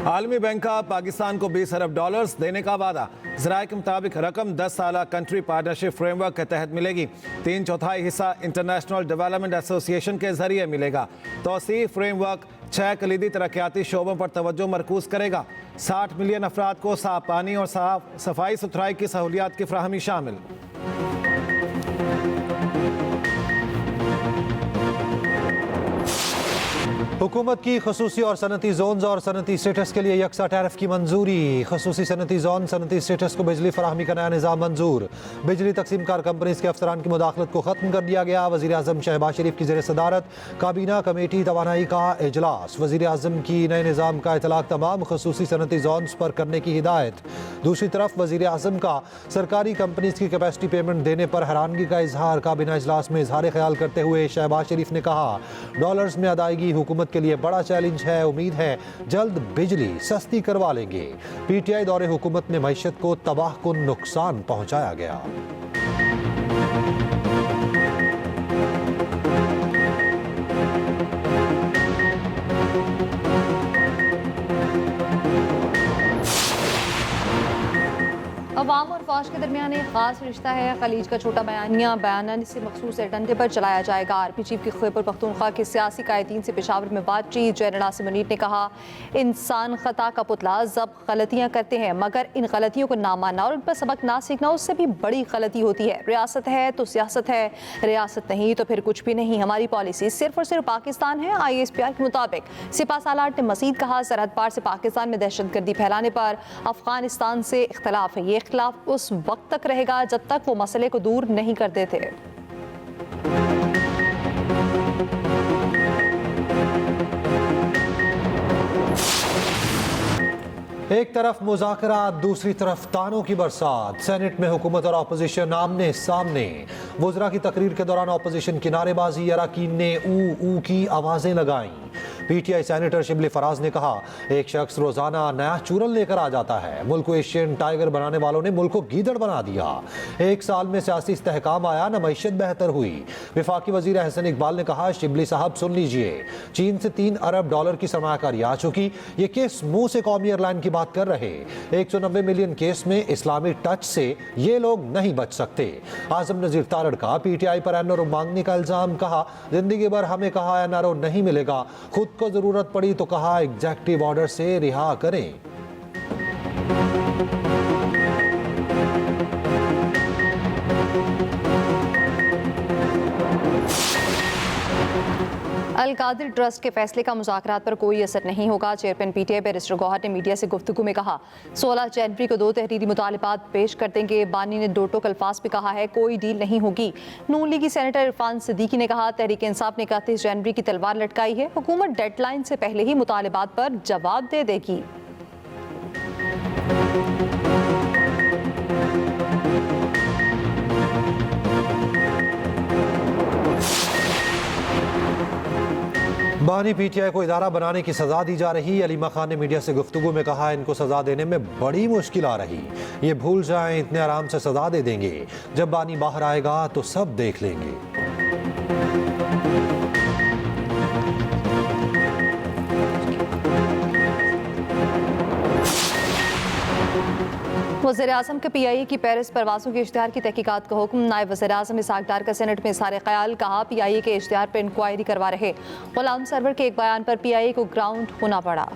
आलमी बैंक का पाकिस्तान को 20 अरब डॉलर्स देने का वादा। ज़राए के मुताबिक रकम 10 साला कंट्री पार्टनरशिप फ्रेमवर्क के तहत मिलेगी। 3/4 हिस्सा इंटरनेशनल डेवलपमेंट एसोसिएशन के जरिए मिलेगा। तोसी फ्रेमवर्क 6 कलीदी तरक्याती शोबों पर तवज्जो मरकूज करेगा। 60 मिलियन अफराद को साफ पानी और सफाई सुथराई की सहूलियात की फ्राहमी शामिल। हुकूमत की खसूसी और सनती जोन्स और सनती स्टेटस के लिए यकसा टैरिफ की मंजूरी। खसूसी सनती जोन सनती स्टेटस को बिजली फराहमी का नया निज़ाम मंजूर। बिजली तकसीम कार कंपनीज के अफसरान की मुदाखलत को खत्म कर दिया गया। वज़ीर आज़म शहबाज शरीफ की ज़ेर सदारत काबीना कमेटी तवानाई का इजलास। वज़ीर आज़म की नए निज़ाम का इतलाक तमाम खसूसी सनती जोन्स पर करने की हिदायत। दूसरी तरफ वज़ीर आज़म का सरकारी कंपनीज की कैपेसिटी पेमेंट देने पर हैरानगी का इजहार। काबीना इजलास में इजहार ख्याल करते हुए शहबाज शरीफ ने कहा, डॉलर्स में अदायगी हुकूमत के लिए बड़ा चैलेंज है। उम्मीद है जल्द बिजली सस्ती करवा लेंगे। पीटीआई दौरे हुकूमत में मईशत को तबाहकुन नुकसान पहुंचाया गया। अवाम और फौज के दरमियान एक खास रिश्ता है। खलीज का छोटा बयान से मखसूस एजेंडे पर चलाया जाएगा। आरपी चीफ की खैबर पख्तूनख्वा के सियासी कायदीन से पेशावर में बातचीत। जनरल आसिम मुनीर ने कहा, इंसान खता का पुतला, जब गलतियां करते हैं मगर इन गलतियों को ना मानना और उन पर सबक ना सीखना उससे भी बड़ी गलती होती है। रियासत है तो सियासत है, रियासत नहीं तो फिर कुछ भी नहीं। हमारी पॉलिसी सिर्फ और सिर्फ पाकिस्तान है। ISPR के मुताबिक सिपा सालार ने मजीद कहा, सरहद पार से पाकिस्तान में दहशतगर्दी फैलाने पर अफगानिस्तान से इख्तलाफ है। ये इख्तलाफ उस वक्त तक रहेगा जब तक वो मसले को दूर नहीं कर देते। एक तरफ मुज़ाकरा, दूसरी तरफ तानों की बरसात। सेनेट में हुकूमत और अपोजिशन आमने सामने। वज़रा की तकरीर के दौरान अपोजिशन की नारेबाजी, अरकान ने ऊ की आवाज़ें लगाईं। पीटीआई सेनेटर शिबली फराज ने कहा, एक शख्स रोजाना नया चूरन लेकर आ जाता है। मुल्क को एशियन टाइगर बनाने वालों ने मुल्क को गीदड़ बना दिया। एक साल में सियासी इस्तेहकाम आया न मईशत बेहतर हुई। वफाकी वजीर अहसन इकबाल ने कहा, शिबली साहब सुन लीजिए, चीन से 3 अरब डॉलर की सरमायाकारी आ चुकी। ये केस मुंह से कौमी एयरलाइन की बात कर रहे। 190 मिलियन केस में इस्लामी टच से ये लोग नहीं बच सकते। आजम नजीर तारड़ का पीटीआई पर एनआरओ मांगने का इल्जाम। कहा, जिंदगी भर हमें कहा एनआरओ नहीं मिलेगा, खुद को जरूरत पड़ी तो कहा एग्जेक्टिव ऑर्डर से रिहा करें। अल कादिर ट्रस्ट के फैसले का मुज़ाकरात पर कोई असर नहीं होगा। चेयरमैन पीटीआई बैरिस्टर गौहर ने मीडिया से गुफ्तगू में कहा, 16 जनवरी को 2 तहरीरी मुतालिबात पेश कर देंगे। बानी ने दो टोक अल्फाज में कहा है, कोई डील नहीं होगी। नून लीगी सेनेटर इरफान सिद्दीकी ने कहा, तहरीक इंसाफ ने 31 जनवरी की तलवार लटकाई है। हुकूमत डेडलाइन से पहले ही मुतालिबात पर जवाब दे देगी। बानी पीटीआई को इदारा बनाने की सजा दी जा रही। अलीमा खान ने मीडिया से गुफ्तगू में कहा, इनको सजा देने में बड़ी मुश्किल आ रही। ये भूल जाएं, इतने आराम से सजा दे देंगे। जब बानी बाहर आएगा तो सब देख लेंगे। वज़ीर आज़म के PIA की पेरिस परवाज़ों के इश्तिहार की तहकीकात का हुक्म। नायब वज़ीर आज़म इसहाक डार का सेनेट में इज़हार ख्याल। कहा, PIA के इश्तिहार पर इंक्वायरी करवा रहे। गुलाम सरवर के एक बयान पर PIA को ग्राउंड होना पड़ा।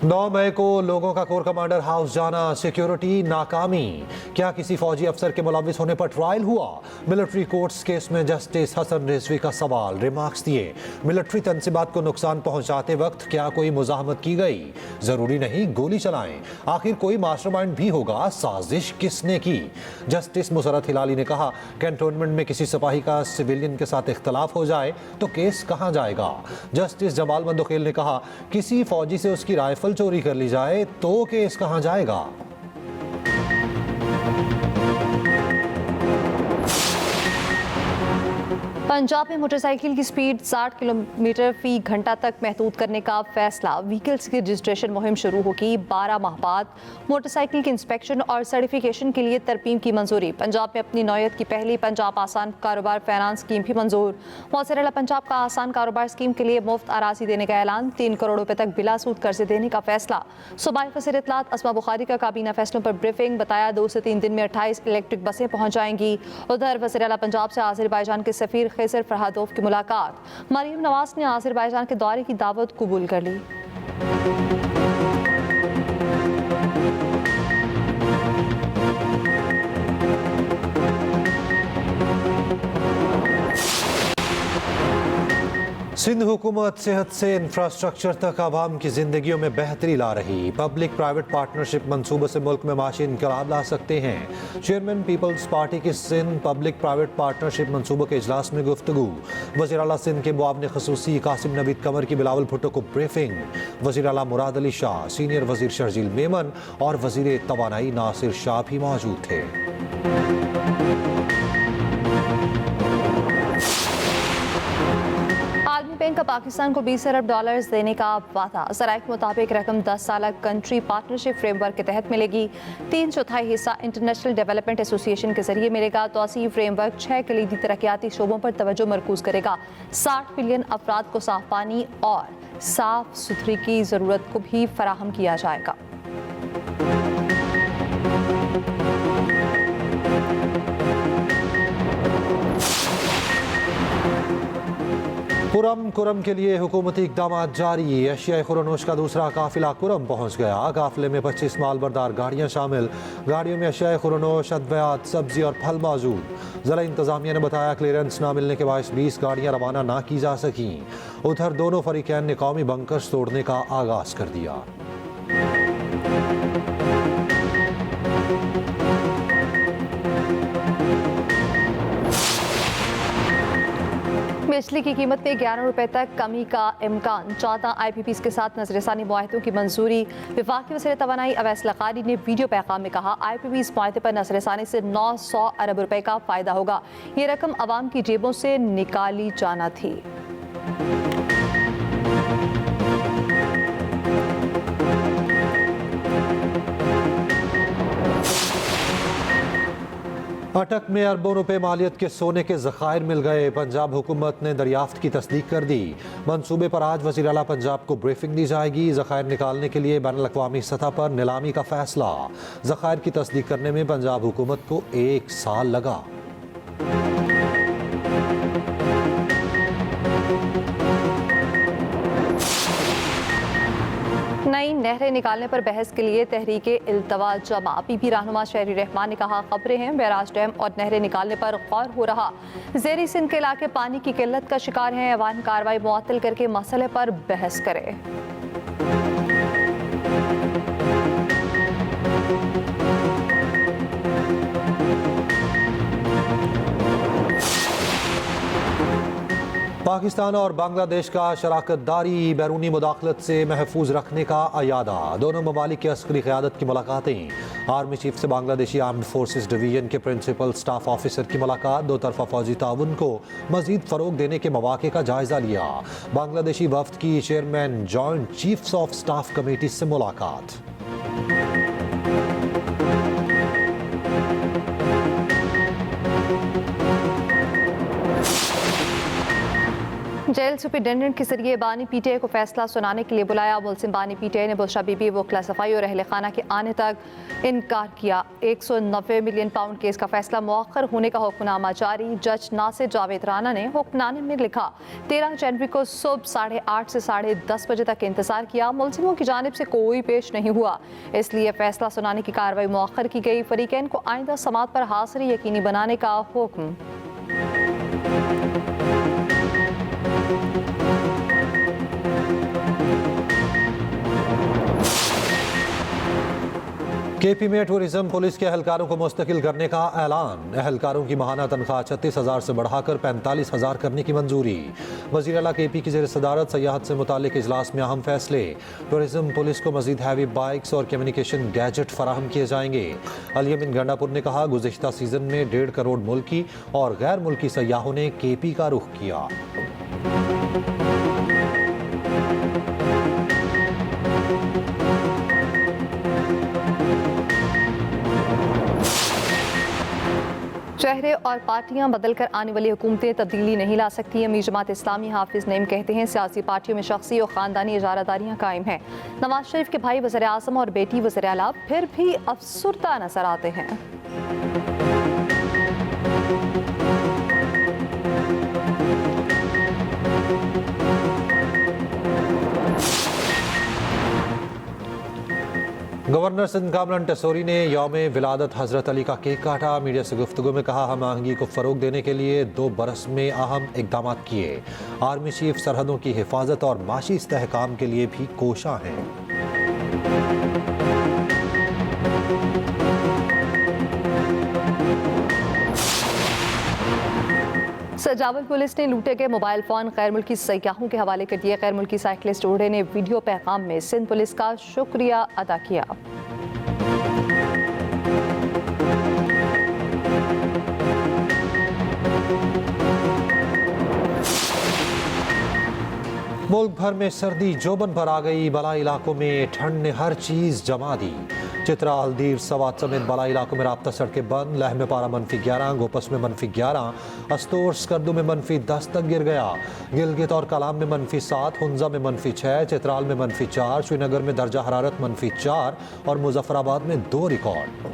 नौ मई को लोगों का कोर कमांडर हाउस जाना, सिक्योरिटी नाकामी। क्या किसी फौजी अफसर के मुलविस होने पर ट्रायल हुआ? मिलिट्री कोर्ट्स केस में जस्टिस हसन रिजवी का सवाल। रिमार्क्स दिए, मिलिट्री तंसीबात को नुकसान पहुंचाते वक्त क्या कोई मुजाहमत की गई? जरूरी नहीं गोली चलाएं। आखिर कोई मास्टरमाइंड भी होगा, साजिश किसने की? जस्टिस मुसरत हिलाली ने कहा, कैंटोनमेंट में किसी सिपाही का सिविलियन के साथ इख्तलाफ हो जाए तो केस कहां जाएगा? जस्टिस जमाल मंदोखेल ने कहा, किसी फौजी से उसकी राइफल चोरी कर ली जाए तो केस कहां जाएगा? पंजाब में मोटरसाइकिल की स्पीड 60 किलोमीटर फी घंटा तक महदूद करने का फैसला। व्हीकल्स की रजिस्ट्रेशन मुहिम शुरू होगी। 12 माह बाद मोटरसाइकिल की इंस्पेक्शन और सर्टिफिकेशन के लिए तरमीम की मंजूरी। पंजाब में अपनी नौयत की पहली पंजाब आसान कारोबार फाइनेंस स्कीम भी मंजूर। मौसर पंजाब का आसान कारोबार स्कीम के लिए मुफ्त अराजी देने का ऐलान। 3 करोड़ रुपए तक बिला सूद कर्जे देने का फैसला। सूबाई वज़ीर इत्तलात अस्मा बुखारी का काबीना फैसलों पर ब्रीफिंग। बताया 2 से 3 दिन में 28 इलेक्ट्रिक बसें पहुंच जाएंगी। उधर वज़ीर आला पंजाब से आज़रबाईजान के सफीर खैसर फरहादोव की मुलाकात। मरियम नवाज ने आज़रबाईजान के दौरे की दावत कबूल कर ली। सिंध हुकूमत सेहत से इंफ्रास्ट्रक्चर तक आवाम की जिंदगियों में बेहतरी ला रही। पब्लिक प्राइवेट पार्टनरशिप मंसूबे से मुल्क में माशी इनकलाब ला सकते हैं। चेयरमैन पीपल्स पार्टी की सिंध पब्लिक प्राइवेट पार्टनरशिप मंसूबों के इजलास में गुफ्तगू। वज़ीर आला सिंध के मुआविन ख़ुसूसी कासिम नवीद कमर की बिलावल भुट्टो को ब्रीफिंग। वज़ीर आला मुराद अली शाह, सीनियर वज़ीर शर्जील मेमन और वज़ीर तवानाई नासिर शाह भी मौजूद थे। आलमी बैंक का पाकिस्तान को 20 अरब डॉलर्स देने का वादा। ज़राए के मुताबिक रकम 10 साल कंट्री पार्टनरशिप फ्रेमवर्क के तहत मिलेगी। 3/4 हिस्सा इंटरनेशनल डेवलपमेंट एसोसिएशन के जरिए मिलेगा। तोसी फ्रेमवर्क 6 कलीदी तरक्याती शोबों पर तवज्जो मरकूज करेगा। 60 मिलियन अफराद को साफ पानी और साफ सुथरी की ज़रूरत को भी फराहम किया जाएगा। कुरम कुरम के लिए हुकूमती इकदाम जारी। एशियाई खुरनोश का दूसरा काफिला कुरम पहुंच गया। काफिले में 25 मालबरदार गाड़ियां शामिल। गाड़ियों में एशियाई खुरनोश, अद्वियात, सब्जी और फल मौजूद। ज़िला इंतजामिया ने बताया क्लियरेंस ना मिलने के बायस 20 गाड़ियां रवाना ना की जा सकी। उधर दोनों फरीकैन ने कौमी बंकर्स तोड़ने का आगाज कर दिया। बिजली की कीमत में 11 रुपए तक कमी का इम्कान। 14 IPPs के साथ नजरसानी मुआहदों की मंजूरी। वफाकी वज़ीर तवानाई अवैस लक़ारी ने वीडियो पैगाम में कहा, IPPs मुआहदे पर नजरसानी से 900 अरब रुपए का फ़ायदा होगा। ये रकम आवाम की जेबों से निकाली जाना थी। अटक में अरबों रुपए मालियत के सोने के ज़खायर मिल गए। पंजाब हुकूमत ने दरियाफ्त की तस्दीक कर दी। मंसूबे पर आज वज़ीर आला पंजाब को ब्रीफिंग दी जाएगी। ज़खायर निकालने के लिए बैनुल अक़वामी सतह पर नीलामी का फैसला। ज़खायर की तस्दीक करने में पंजाब हुकूमत को 1 साल लगा। नई नहरें निकालने पर बहस के लिए तहरीके इल्तवा जमा। PP रहनुमा शहरी रहमान ने कहा, खबरें हैं बैराज डैम और नहरें निकालने पर गौर हो रहा। ज़ेरी सिंध के इलाके पानी की किल्लत का शिकार हैं। ऐवान कार्रवाई मुअत्तल करके मसले पर बहस करे। पाकिस्तान और बांग्लादेश का शराकतदारी बैरूनी मुदाखलत से महफूज रखने का अयादा। दोनों ममालिक की अस्करी क़यादत की मुलाकातें। आर्मी चीफ से बांग्लादेशी आर्म्ड फोर्सेस डिवीजन के प्रिंसिपल स्टाफ ऑफिसर की मुलाकात। 2 तरफा फौजी ताउन को मजीद फ़रोग देने के मौक़े का जायजा लिया। बांग्लादेशी वफ़द की chairman joint chiefs of staff committee से मुलाकात। जेल सुपरिटेंडेंट के जरिए बानी PTI को फैसला सुनाने के लिए बुलाया। मुलजिम बानी PTI ने बुशरा बीबी वकला सफाई और अहल खाना के आने तक इनकार किया। 190 मिलियन पाउंड केस का फैसला मुअख्खर होने का हुक्मनामा जारी। जज नासिर जावेद राना ने हुक्मनामे में लिखा, 13 जनवरी को सुबह 8:30 से 10:30 बजे तक इंतजार किया। मुलजिमों की जानिब से कोई पेश नहीं हुआ, इसलिए फैसला सुनाने की कार्रवाई मुअख्खर की गई। फरीकैन को आइंदा समात पर हाजिरी यकीनी बनाने का हुक्म। केपी में टूरिज्म पुलिस के एहलकारों को मुस्तकिल करने का ऐलान। एहलकारों की माहाना तनख्वाह 36,000 से बढ़ाकर 45,000 करने की मंजूरी। वज़ीर आला केपी की ज़ेर सदारत सयाहत से मुतालिक इजलास में अहम फैसले। टूरिज्म पुलिस को मजीद हैवी बाइक्स और कम्युनिकेशन गैजेट फराहम किए जाएंगे। अलियमिन गंडापुर ने कहा, गुज़िश्ता सीजन में 1.5 करोड़ मुल्की और गैर मुल्की सयाहों ने केपी का रुख किया। चेहरे और पार्टियां बदलकर आने वाली हुकूमतें तब्दीली नहीं ला सकती। अमीर जमात इस्लामी हाफिज नईम कहते हैं, सियासी पार्टियों में शख्सी और ख़ानदानी इजारादारियां कायम हैं। नवाज शरीफ के भाई वज़ीर आज़म और बेटी वज़ीर आला फिर भी अफसुर्दा नजर आते हैं। गवर्नर सिंध कामरान टेसोरी ने यौम विलादत हज़रत अली का केक काटा। मीडिया से गुफ्तगू में कहा, हम आहंगी को फ़रोग देने के लिए 2 बरस में अहम इकदाम किए। आर्मी चीफ सरहदों की हिफाजत और माशी इस्तेहकाम के लिए भी कोशा हैं। सजावल पुलिस ने लूटे गए मोबाइल फ़ोन गैर मुल्की सयाहों के हवाले कर दिए। गैर मुल्की साइकिलिस्ट जोड़े ने वीडियो पैगाम में सिंध पुलिस का शुक्रिया अदा किया। मुल्क भर में सर्दी जोबन पर आ गई। बला इलाकों में ठंड ने हर चीज जमा दी। चित्रा, हल्दीर, सवात समेत बला इलाकों में राब्ता सड़कें बंद। लह में पारा -11, गोपस में -11, अस्तोर स्कर्दू में -10 तक गिर गया। गिलगित और कलाम में -7, हुंजा में -6, चित्राल में -4, श्रीनगर में दर्जा हरारत -4 और मुजफ्फराबाद में 2 रिकॉर्ड।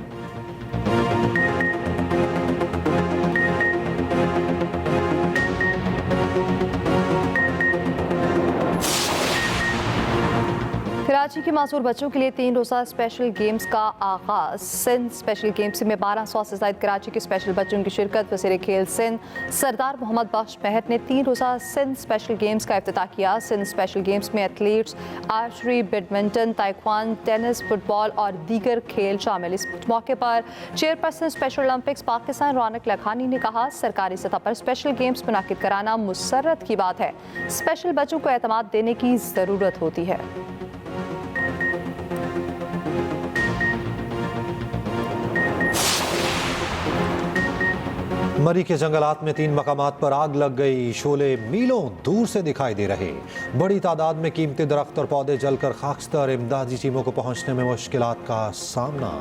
कराची के मासूर बच्चों के लिए 3 रोज़ा स्पेशल गेम्स का आगाज। सिंध स्पेशल गेम्स में 1200 से ज़ायद कराची के स्पेशल बच्चों की शिरकत। वज़ीर खेल सिंध सरदार मोहम्मद बख्श महर ने 3 रोज़ा सिंध स्पेशल गेम्स का इफ्तिताह किया। सिंध स्पेशल गेम्स में athletes archery, badminton, taekwondo, tennis, football और दीगर खेल शामिल। इस मौके पर chairperson Special Olympics Pakistan Raunaq Lakhani ने कहा, सरकारी सतह पर स्पेशल गेम्स मुनाकिद कराना मुसर्रत की बात है। स्पेशल बच्चों को एतमाद देने की ज़रूरत होती है। मरी के जंगलात में 3 मकामात पर आग लग गई। शोले मीलों दूर से दिखाई दे रहे। बड़ी तादाद में कीमती दरख्त और पौधे जलकर खाकस्तर। इमदादी टीमों को पहुंचने में मुश्किलात का सामना।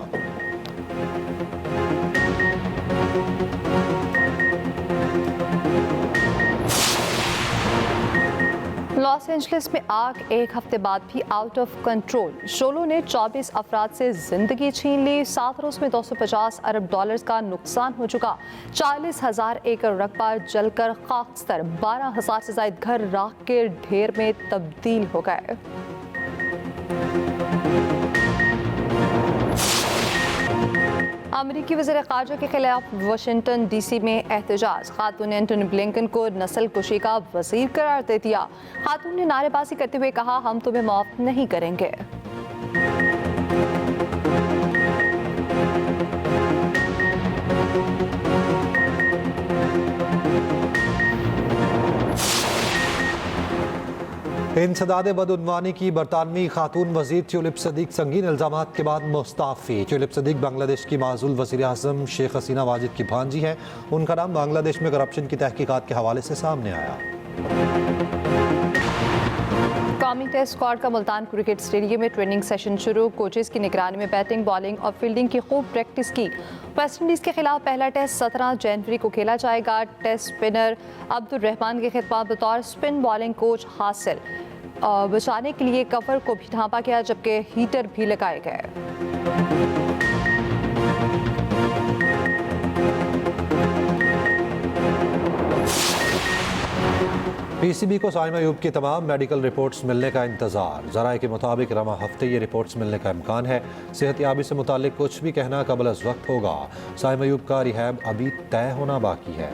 लॉस एंजलिस में आग एक हफ्ते बाद भी आउट ऑफ कंट्रोल। शोलों ने 24 अफराद से जिंदगी छीन ली। 7 रोज में $250 अरब का नुकसान हो चुका। 40,000 एकड़ रकबा जलकर खाकस्तर। 12,000 से ज्यादा घर राख के ढेर में तब्दील हो गए। अमरीकी वज़ीर ख़ारजा के खिलाफ वाशिंगटन DC में एहतजाज। खातून ने एंटनी ब्लिंकन को नस्ल कुशी का वज़ीर करार दे दिया। खातून ने नारेबाजी करते हुए कहा, हम तुम्हें माफ़ नहीं करेंगे। इंसदाद बदउनवानी की बरतानवी खातून वजीर ट्यूलिप सदीक संगीन इल्जामात के बाद मुस्ताफ़ी। ट्यूलिप सदीक बांग्लादेश की माजूल वज़ीर आज़म शेख हसीना वाजिद की भांजी हैं। उनका नाम बांग्लादेश में करप्शन की तहकीकात के हवाले से सामने आया। कौमी टेस्ट स्क्वाड का मुल्तान क्रिकेट स्टेडियम में ट्रेनिंग सेशन शुरू। कोचेस की निगरानी में बैटिंग, बॉलिंग और फील्डिंग की खूब प्रैक्टिस की। वेस्ट इंडीज़ के खिलाफ पहला टेस्ट 17 जनवरी को खेला जाएगा। टेस्ट स्पिनर अब्दुल रहमान के खिताब बतौर स्पिन बॉलिंग कोच हासिल। बचाने के लिए कवर को भी ढांपा गया, जबकि हीटर भी लगाए गए। PCB को साइमा अयूब की तमाम मेडिकल रिपोर्ट्स मिलने का इंतजार। ज़राए के मुताबिक रमा हफ्ते ये रिपोर्ट्स मिलने का इम्कान है। सेहतयाबी से मुतालिक कुछ भी कहना कबल अज़ वक्त होगा। साइमा अयूब का रिहैब अभी तय होना बाकी है।